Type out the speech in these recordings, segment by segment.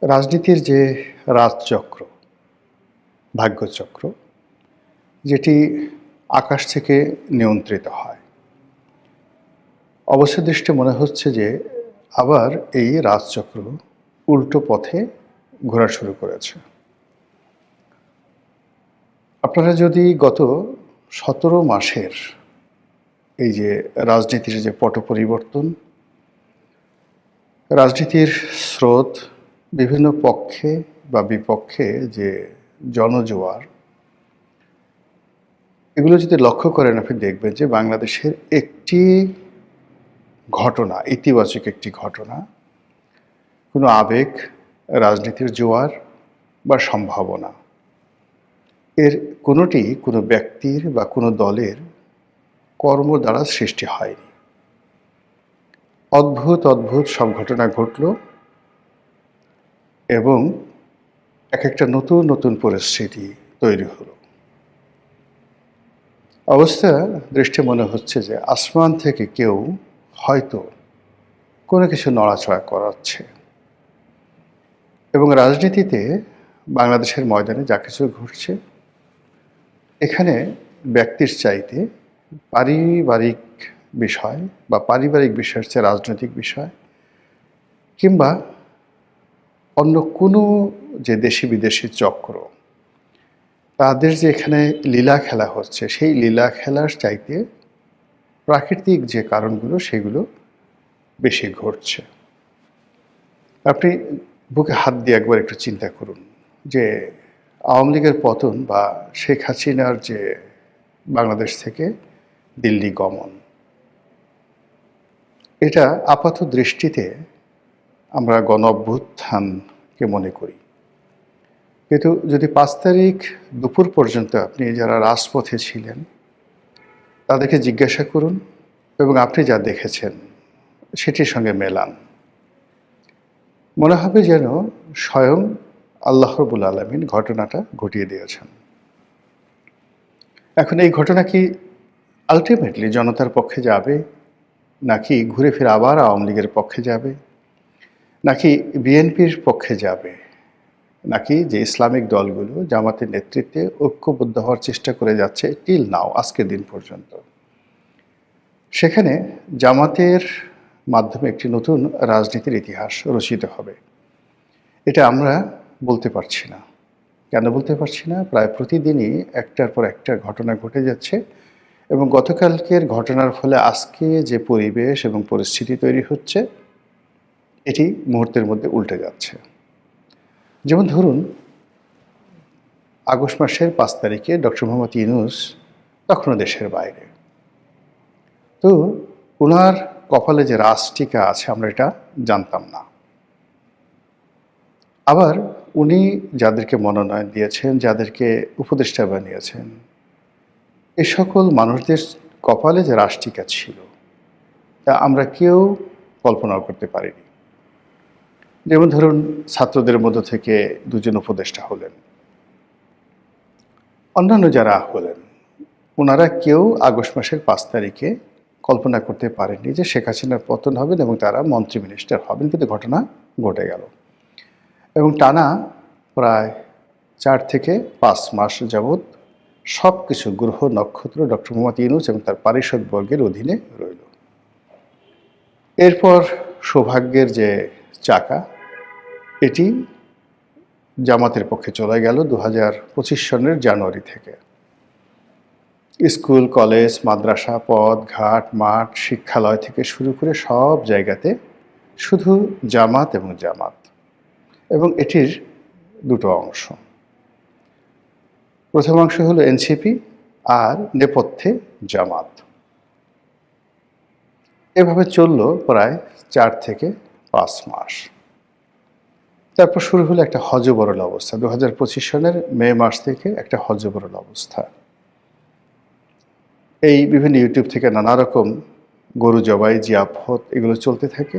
রাজনীতির যে রাজচক্র, ভাগ্যচক্র, যেটি আকাশ থেকে নিয়ন্ত্রিত হয়। অবস্থদৃষ্টে মনে হচ্ছে যে আবার এই রাজচক্র উল্টো পথে ঘোরা শুরু করেছে। আপনারা যদি গত ১৭ মাসের এই যে রাজনীতির যে পট পরিবর্তন, রাজনীতির স্রোত, বিভিন্ন পক্ষে বা বিপক্ষে যে জনজোয়ার, এগুলো যদি লক্ষ্য করেন আপনি দেখবেন যে বাংলাদেশের একটি ঘটনা, ইতিবাচক একটি ঘটনা, কোনো আবেগ, রাজনীতির জোয়ার বা সম্ভাবনা, এর কোনোটি কোনো ব্যক্তির বা কোনো দলের কর্ম দ্বারা সৃষ্টি হয়নি। অদ্ভুত অদ্ভুত সব ঘটনা ঘটল এবং এক একটা নতুন নতুন পরিস্থিতি তৈরি হলো। অবস্থা দৃষ্টে মনে হচ্ছে যে আসমান থেকে কেউ হয়তো কোনো কিছু নড়াচড়া করাচ্ছে এবং রাজনীতিতে বাংলাদেশের ময়দানে যা কিছু ঘটছে, এখানে ব্যক্তির চাইতে পারিবারিক বিষয় বা পারিবারিক বিষয়ের চেয়ে রাজনৈতিক বিষয় কিংবা অন্য কোনো যে দেশি বিদেশি চক্র, তাদের যে এখানে লীলা খেলা হচ্ছে, সেই লীলা খেলার চাইতে প্রাকৃতিক যে কারণগুলো সেগুলো বেশি ঘটছে। আপনি বুকে হাত দিয়ে একবার একটু চিন্তা করুন যে আওয়ামী লীগের পতন বা শেখ হাসিনার যে বাংলাদেশ থেকে দিল্লি গমন, এটা আপাত দৃষ্টিতে আমরা গণ অভ্যুত্থানকে মনে করি, কিন্তু যদি ৫ তারিখ দুপুর পর্যন্ত আপনি যারা রাজপথে ছিলেন তাদেরকে জিজ্ঞাসা করুন এবং আপনি যা দেখেছেন সেটির সঙ্গে মেলান, মনে হবে যেন স্বয়ং আল্লাহ রাব্বুল আলামিন ঘটনাটা ঘটিয়ে দিয়েছেন। এখন এই ঘটনা কি আলটিমেটলি জনতার পক্ষে যাবে, নাকি ঘুরে ফিরে আবার আওয়ামী লীগের পক্ষে যাবে, নাকি বিএনপির পক্ষে যাবে, নাকি যে ইসলামিক দলগুলো জামাতের নেতৃত্বে ঐক্যবদ্ধ হওয়ার চেষ্টা করে যাচ্ছে টিল নাও, আজকের দিন পর্যন্ত, সেখানে জামাতের মাধ্যমে একটি নতুন রাজনীতির ইতিহাস রচিত হবে, এটা আমরা বলতে পারছি না। কেন বলতে পারছি না? প্রায় প্রতিদিনই একটার পর একটা ঘটনা ঘটে যাচ্ছে এবং গতকালকের ঘটনার ফলে আজকে যে পরিবেশ এবং পরিস্থিতি তৈরি হচ্ছে, এটি মুহূর্তের মধ্যে উল্টে যাচ্ছে। যেমন ধরুন, আগস্ট মাসের ৫ তারিখে ডক্টর মোহাম্মদ ইউনূস তখনও দেশের বাইরে। তো ওনার কপালে যে রাজটিকা আছে আমরা এটা জানতাম না। আবার উনি যাদেরকে মনোনয়ন দিয়েছেন, যাদেরকে উপদেষ্টা বানিয়েছেন, এ সকল মানুষদের কপালে যে রাজটিকা ছিল তা আমরা কেউ কল্পনাও করতে পারিনি। যেমন ধরুন, ছাত্রদের মধ্য থেকে ২ জন উপদেষ্টা হলেন, অন্যান্য যারা হলেন ওনারা কেউ আগস্ট মাসের ৫ তারিখে কল্পনা করতে পারেননি যে শেখ হাসিনার পতন হবেন এবং তারা মন্ত্রী মিনিস্টার হবেন, কিন্তু ঘটনা ঘটে গেল এবং টানা প্রায় ৪ থেকে ৫ মাস যাবৎ সব কিছু গ্রহ নক্ষত্র ডক্টর মোহাম্মদ ইউনূস এবং তার পারিষদবর্গের অধীনে রইল। এরপর সৌভাগ্যের যে চাকা, এটি জামাতের পক্ষে চলে গেল ২০২৫ সনের জানুয়ারি থেকে। স্কুল, কলেজ, মাদ্রাসা, পথ, ঘাট, মাঠ, শিক্ষালয় থেকে শুরু করে সব জায়গাতে শুধু জামাত এবং জামাত, এবং এটির দুটো অংশ। প্রথম অংশ হলো এনসিপি আর নেপথ্যে জামাত। এভাবে চলল প্রায় ৪ থেকে ৫ মাস। তারপর শুরু হলো একটা হযবরল অবস্থা। ২০২৫ সনের মে মাস থেকে একটা হযবরল অবস্থা। এই বিভিন্ন ইউটিউব থেকে নানা রকম গরু জবাই, জিয়াফত এগুলো চলতে থাকে।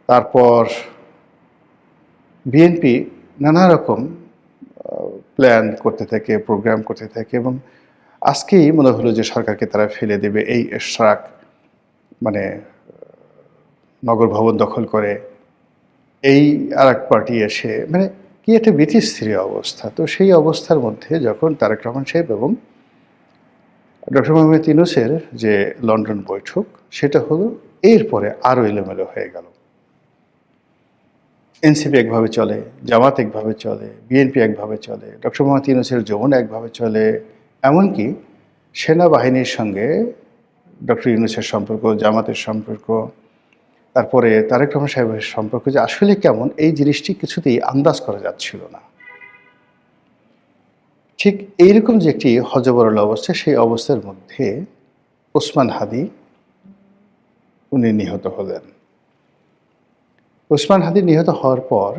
তারপর বিএনপি নানা রকম প্ল্যান করতে থাকে, প্রোগ্রাম করতে থাকে এবং আজকেই মনে হলো যে সরকারকে তারা ফেলে দেবে। এই এশরাক মানে নগর ভবন দখল করে এই আরেক পার্টি এসে মানে কি একটা বিতিস্থির অবস্থা। তো সেই অবস্থার মধ্যে যখন তারেক রহমান সাহেব এবং ডক্টর মোহাম্মদ ইউনূসের যে লন্ডন বৈঠক সেটা হলো, এরপরে আরও এলোমেলো হয়ে গেল। এনসিপি একভাবে চলে, জামাত একভাবে চলে, বিএনপি একভাবে চলে, ডক্টর মোহাম্মদ ইউনূসের যমুনা একভাবে চলে, এমনকি সেনাবাহিনীর সঙ্গে ডক্টর ইউনূসের সম্পর্ক, জামাতের সম্পর্ক, তারপরে তারেক রহমান সাহেবের সম্পর্ক যে আসলে কেমন এই জিনিসটি কিছুতেই আন্দাজ করা যাচ্ছিল না। ঠিক এইরকম যে একটি হযবরল অবস্থা, সেই অবস্থার মধ্যে ওসমান হাদি উনি নিহত হলেন। ওসমান হাদি নিহত হওয়ার পর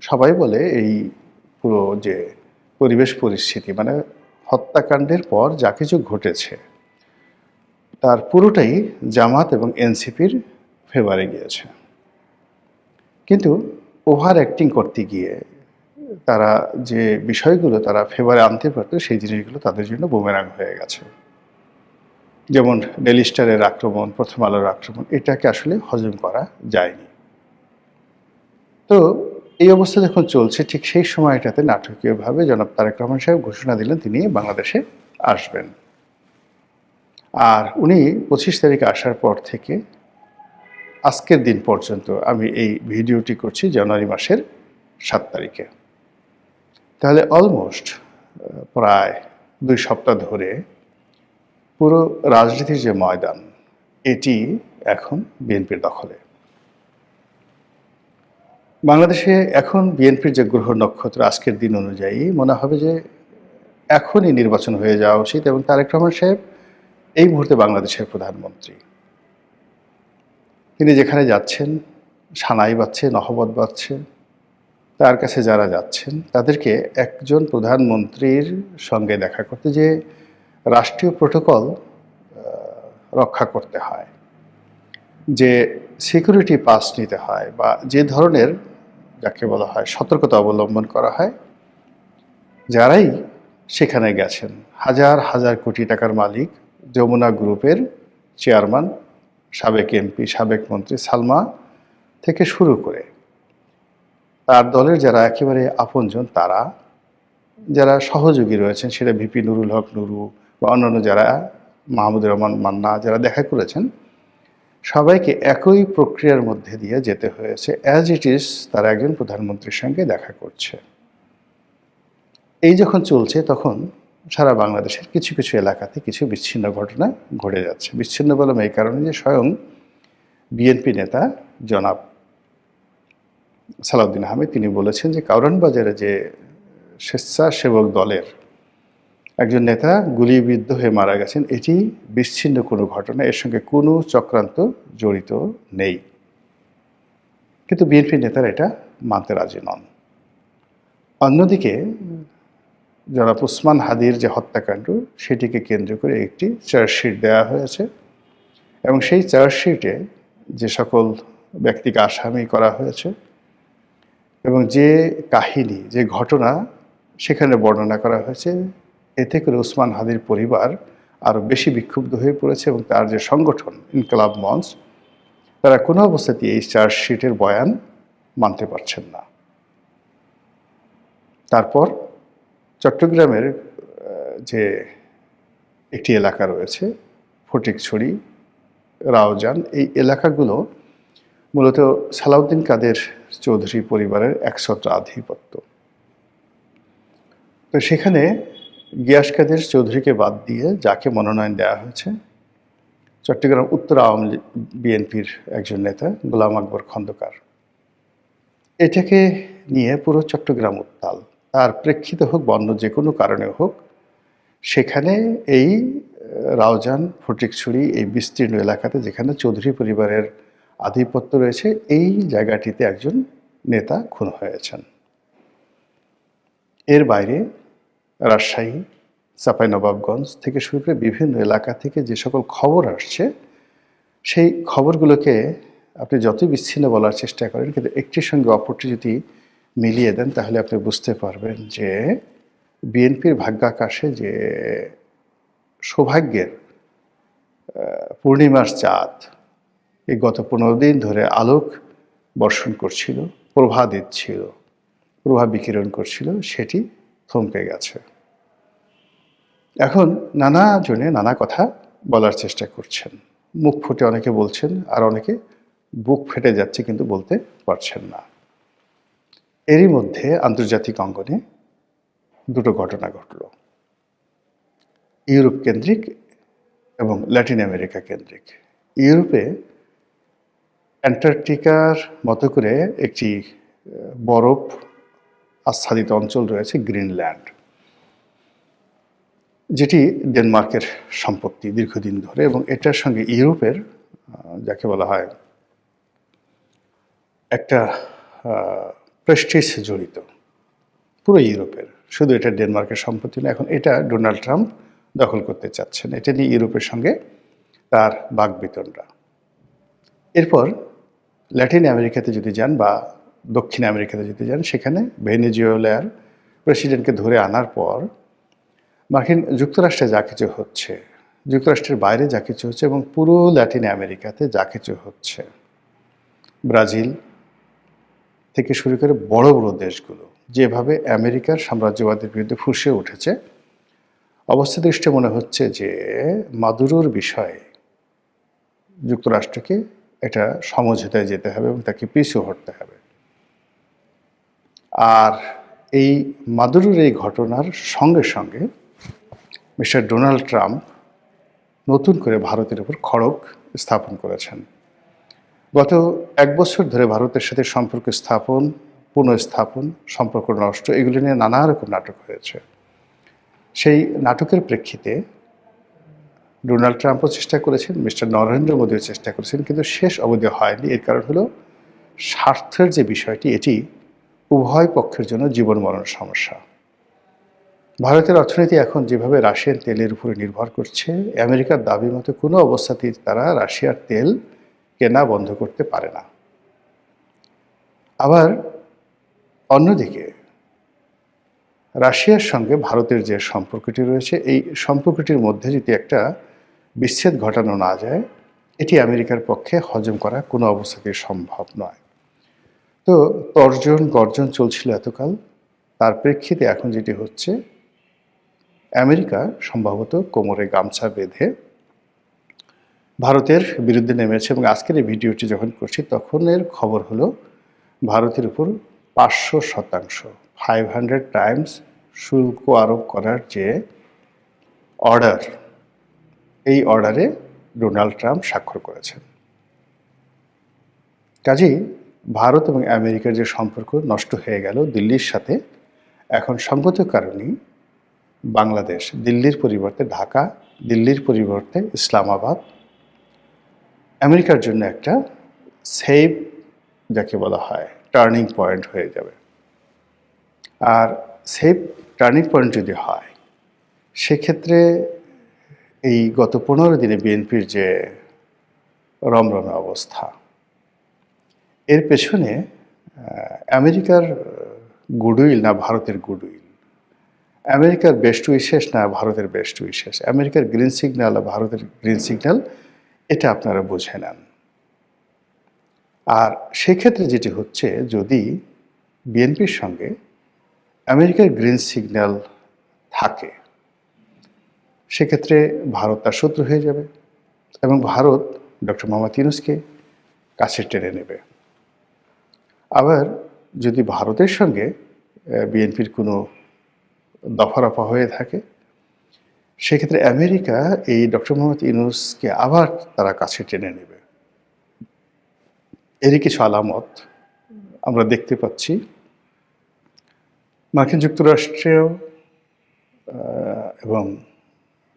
সবাই বলে এই পুরো যে পরিবেশ পরিস্থিতি মানে হত্যাকাণ্ডের পর যা কিছু ঘটেছে তার পুরোটাই জামাত এবং এনসিপির ফেভারে গিয়েছে। কিন্তু ওভার অ্যাক্টিং করতে গিয়ে তারা যে বিষয়গুলো তারা ফেভারে আনতে পারতো সেই জিনিসগুলো তাদের জন্য বুমেরাং হয়ে গেছে। যেমন ডেইলি স্টারের আক্রমণ, প্রথম আলোর আক্রমণ, এটাকে আসলে হজম করা যায়নি। তো এই অবস্থা যখন চলছে ঠিক সেই সময়টাতে নাটকীয়ভাবে জনাব তারেক রহমান সাহেব ঘোষণা দিলেন তিনি বাংলাদেশে আসবেন। আর উনি 25 তারিখে আসার পর থেকে আজকের দিন পর্যন্ত, আমি এই ভিডিওটি করছি জানুয়ারি মাসের 7 তারিখে, তাহলে অলমোস্ট প্রায় 2 সপ্তাহ ধরে পুরো রাজনীতির যে ময়দান এটি এখন বিএনপির দখলে। বাংলাদেশে এখন বিএনপির যে গ্রহ নক্ষত্র আজকের দিন অনুযায়ী মনে হবে যে এখনই নির্বাচন হয়ে যাওয়া উচিত এবং তারেক রহমান সাহেব এই মুহূর্তে বাংলাদেশের প্রধানমন্ত্রী। তিনি যেখানে যাচ্ছেন সানাই বাজছে, নহবত বাজছে, তার কাছে যারা যাচ্ছেন তাদেরকে একজন প্রধানমন্ত্রীর সঙ্গে দেখা করতে যে রাষ্ট্রীয় প্রোটোকল রক্ষা করতে হয়, যে সিকিউরিটি পাস নিতে হয় বা যে ধরনের যাকে বলা হয় সতর্কতা অবলম্বন করা হয়, যারাই সেখানে গেছেন হাজার হাজার কোটি টাকার মালিক যমুনা গ্রুপের চেয়ারম্যান, সাবেক এমপি, সাবেক মন্ত্রী সালমা থেকে শুরু করে তার দলের যারা একেবারে আপনজন, তারা যারা সহযোগী রয়েছেন, সেটা ভিপি নুরুল হক নুরু বা অন্যান্য যারা, মাহমুদুর রহমান মান্না, যারা দেখা করেছেন, সবাইকে একই প্রক্রিয়ার মধ্যে দিয়ে যেতে হয়েছে। অ্যাজ ইট ইজ তারা একজন প্রধানমন্ত্রীর সঙ্গে দেখা করছে। এই যখন চলছে তখন সারা বাংলাদেশের কিছু কিছু এলাকাতে কিছু বিচ্ছিন্ন ঘটনা ঘটে যাচ্ছে। বিচ্ছিন্ন বললাম এই কারণে যে স্বয়ং বিএনপি নেতা জনাব সালাউদ্দিন আহমেদ তিনি বলেছেন যে কারওয়ান বাজারে যে স্বেচ্ছাসেবক দলের একজন নেতা গুলিবিদ্ধ হয়ে মারা গেছেন, এটি বিচ্ছিন্ন কোনো ঘটনা, এর সঙ্গে কোনো চক্রান্ত জড়িত নেই। কিন্তু বিএনপি নেতারা এটা মানতে রাজি নন। অন্যদিকে জনাব ওসমান হাদির যে হত্যাকাণ্ড সেটিকে কেন্দ্র করে একটি চার্জশিট দেওয়া হয়েছে এবং সেই চার্জশিটে যে সকল ব্যক্তিকে আসামি করা হয়েছে এবং যে কাহিনী, যে ঘটনা সেখানে বর্ণনা করা হয়েছে, এতে করে ওসমান হাদির পরিবার আরও বেশি বিক্ষুব্ধ হয়ে পড়েছে এবং তার যে সংগঠন ইনকলাব মঞ্চ, তারা কোনো অবস্থাতেই এই চার্জশিটের বয়ান মানতে পারছেন না। তারপর চট্টগ্রামের যে একটি এলাকা রয়েছে ফটিকছড়ি, রাউজান, এই এলাকাগুলো মূলত সালাউদ্দিন কাদের চৌধুরী পরিবারের একছত্র আধিপত্য। তো সেখানে গিয়াস কাদের চৌধুরীকে বাদ দিয়ে যাকে মনোনয়ন দেওয়া হয়েছে চট্টগ্রাম উত্তর আওয়ামী লীগ বিএনপির একজন নেতা গোলাম আকবর খন্দকার, এটাকে নিয়ে পুরো চট্টগ্রাম উত্তাল। তার প্রেক্ষিত হোক বা অন্য যে কোনো কারণে হোক, সেখানে এই রাউজান, ফটিকছড়ি, এই বিস্তীর্ণ এলাকাতে যেখানে চৌধুরী পরিবারের আধিপত্য রয়েছে, এই জায়গাটিতে একজন নেতা খুন হয়েছেন। এর বাইরে রাজশাহী, চাঁপাইনবাবগঞ্জ থেকে শুরু করে বিভিন্ন এলাকা থেকে যে সকল খবর আসছে, সেই খবরগুলোকে আপনি যতই বিচ্ছিন্ন বলার চেষ্টা করেন, কিন্তু একটির সঙ্গে অপরটি যদি মিলিয়ে দেন তাহলে আপনি বুঝতে পারবেন যে বিএনপির ভাগ্যাকাশে যে সৌভাগ্যের পূর্ণিমার চাঁদ এই গত 15 দিন ধরে আলোক বর্ষণ করছিল, প্রভা দিচ্ছিল, প্রভাব বিকিরণ করছিল, সেটি থমকে গেছে। এখন নানা জনে নানা কথা বলার চেষ্টা করছেন, মুখ ফুটে অনেকে বলছেন, আর অনেকে বুক ফেটে যাচ্ছে কিন্তু বলতে পারছেন না। এরই মধ্যে আন্তর্জাতিক অঙ্গনে দুটো ঘটনা ঘটল, ইউরোপ কেন্দ্রিক এবং ল্যাটিন আমেরিকা কেন্দ্রিক। ইউরোপে অ্যান্টার্কটিকার মতো করে একটি বরফ আচ্ছাদিত অঞ্চল রয়েছে, গ্রিনল্যান্ড, যেটি ডেনমার্কের সম্পত্তি দীর্ঘদিন ধরে, এবং এটার সঙ্গে ইউরোপের যাকে বলা হয় একটা প্রেস্টিজ জড়িত পুরো ইউরোপের, শুধু এটা ডেনমার্কের সম্পত্তি না। এখন এটা ডোনাল্ড ট্রাম্প দখল করতে চাচ্ছেন, এটা নিয়ে ইউরোপের সঙ্গে তার বাকবিতণ্ডা। এরপর ল্যাটিন আমেরিকাতে যদি যান বা দক্ষিণ আমেরিকাতে যদি যান, সেখানে ভেনেজুয়েলার প্রেসিডেন্টকে ধরে আনার পর মার্কিন যুক্তরাষ্ট্রে যা কিছু হচ্ছে, যুক্তরাষ্ট্রের বাইরে যা কিছু হচ্ছে, এবং পুরো ল্যাটিন আমেরিকাতে যা কিছু হচ্ছে, ব্রাজিল থেকে শুরু করে বড় বড় দেশগুলো যেভাবে আমেরিকার সাম্রাজ্যবাদের বিরুদ্ধে ফুঁসে উঠেছে, অবস্থা দৃষ্টে মনে হচ্ছে যে মাদুরোর বিষয়ে যুক্তরাষ্ট্রকে এটা সমঝোতায় যেতে হবে এবং তাকে পিছু হটতে হবে। আর এই মাদুরোর এই ঘটনার সঙ্গে সঙ্গে মিস্টার ডোনাল্ড ট্রাম্প নতুন করে ভারতের উপর খড়গ স্থাপন করেছেন। গত 1 বছর ধরে ভারতের সাথে সম্পর্ক স্থাপন, পুনঃস্থাপন, সম্পর্ক নষ্ট, এগুলি নিয়ে নানা রকম নাটক হয়েছে। সেই নাটকের প্রেক্ষিতে ডোনাল্ড ট্রাম্পও চেষ্টা করেছেন, মিস্টার নরেন্দ্র মোদীও চেষ্টা করেছেন, কিন্তু শেষ অবধি হয়নি। এর কারণ হলো স্বার্থের যে বিষয়টি, এটি উভয় পক্ষের জন্য জীবন মরণ সমস্যা। ভারতের অর্থনীতি এখন যেভাবে রাশিয়ান তেলের উপরে নির্ভর করছে, আমেরিকার দাবি মতো কোনো অবস্থাতেই তারা রাশিয়ার তেল কেনা বন্ধ করতে পারে না। আবার অন্যদিকে রাশিয়ার সঙ্গে ভারতের যে সম্পর্কটি রয়েছে, এই সম্পর্কটির মধ্যে যদি একটা বিচ্ছেদ ঘটানো না যায়, এটি আমেরিকার পক্ষে হজম করা কোনো অবস্থাতেই সম্ভব নয়। তো তর্জন গর্জন চলছিল এতকাল, তার প্রেক্ষিতে এখন যেটি হচ্ছে, আমেরিকা সম্ভবত কোমরে গামছা বেঁধে ভারতের বিরুদ্ধে নেমেছে। এবং আজকের এই ভিডিওটি যখন করছি তখনের খবর হলো ভারতের উপর 500%, 500 টাইমস শুল্ক আরোপ করার যে অর্ডার, এই অর্ডারে ডোনাল্ড ট্রাম্প স্বাক্ষর করেছেন। কাজেই ভারত এবং আমেরিকার যে সম্পর্ক নষ্ট হয়ে গেল দিল্লির সাথে, এখন সঙ্গত কারণেই বাংলাদেশ, দিল্লির পরিবর্তে ঢাকা, দিল্লির পরিবর্তে ইসলামাবাদ, আমেরিকার জন্য একটা সেফ যাকে বলা হয় টার্নিং পয়েন্ট হয়ে যাবে। আর সেফ টার্নিং পয়েন্ট যদি হয়, সেক্ষেত্রে এই গত 15 দিনে বিএনপির যে রমরমে অবস্থা, এর পেছনে আমেরিকার গুডউইল না ভারতের গুডউইল, আমেরিকার বেস্ট উইশেস না ভারতের বেস্ট উইশেস, আমেরিকার গ্রিন সিগন্যাল না ভারতের গ্রিন সিগন্যাল, এটা আপনারা বুঝে নেন। আর সেক্ষেত্রে যেটি হচ্ছে, যদি বিএনপির সঙ্গে আমেরিকার গ্রিন সিগন্যাল থাকে, সেক্ষেত্রে ভারত তার শত্রু হয়ে যাবে এবং ভারত ডক্টর মোহাম্মদ ইউনূসকে কাছে টেনে নেবে। আবার যদি ভারতের সঙ্গে বিএনপির কোনো দফারফা হয়ে থাকে, সেক্ষেত্রে আমেরিকা এই ডক্টর মোহাম্মদ ইউনূসকে আবার তারা কাছে টেনে নেবে। এরই কিছু আলামত আমরা দেখতে পাচ্ছি। মার্কিন যুক্তরাষ্ট্রেও এবং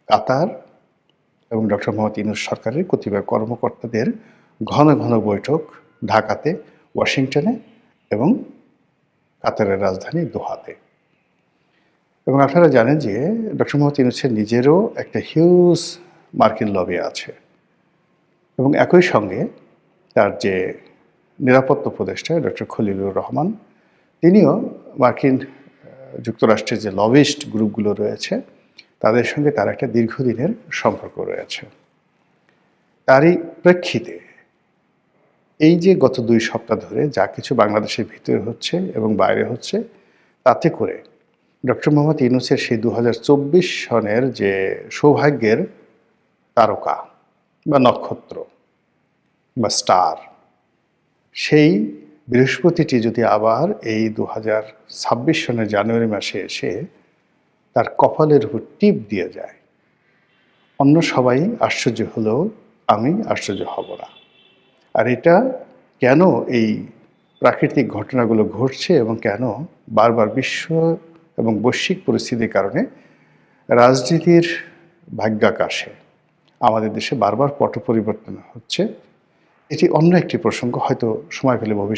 কাতার এবং ডক্টর মোহাম্মদ ইউনূস সরকারের কতিপয় কর্মকর্তাদের ঘন ঘন বৈঠক ঢাকাতে, ওয়াশিংটনে এবং কাতারের রাজধানী দোহাতে। এবং আপনারা জানেন যে ডক্টর মোহাম্মদ ইউনূসের নিজেরও একটা হিউজ মার্কিন লবি আছে, এবং একই সঙ্গে তার যে নিরাপত্তা উপদেষ্টা ডক্টর খলিলুর রহমান, তিনিও মার্কিন যুক্তরাষ্ট্রের যে লবিস্ট গ্রুপগুলো রয়েছে তাদের সঙ্গে তার একটা দীর্ঘদিনের সম্পর্ক রয়েছে। তারই প্রেক্ষিতে এই যে গত 2 সপ্তাহ ধরে যা কিছু বাংলাদেশের ভিতরে হচ্ছে এবং বাইরে হচ্ছে, তাতে করে ডক্টর মোহাম্মদ ইউনূসের সেই 2024 সনের যে সৌভাগ্যের তারকা বা নক্ষত্র বা স্টার, সেই বৃহস্পতিটি যদি আবার এই 2026 সনের জানুয়ারি মাসে এসে তার কপালের উপর টিপ দিয়ে যায়, অন্য সবাই আশ্চর্য হলেও আমি আশ্চর্য হব না। আর এটা কেন এই প্রাকৃতিক ঘটনাগুলো ঘটছে এবং কেন বারবার বিশ্ব এবং বৈশ্বিক পরিস্থিতির কারণে রাজনীতির ভাগ্যাকাশে আমাদের দেশে বারবার পট পরিবর্তন হচ্ছে, এটি অন্য একটি প্রসঙ্গ, হয়তো সময় পেলে ভবিষ্যতে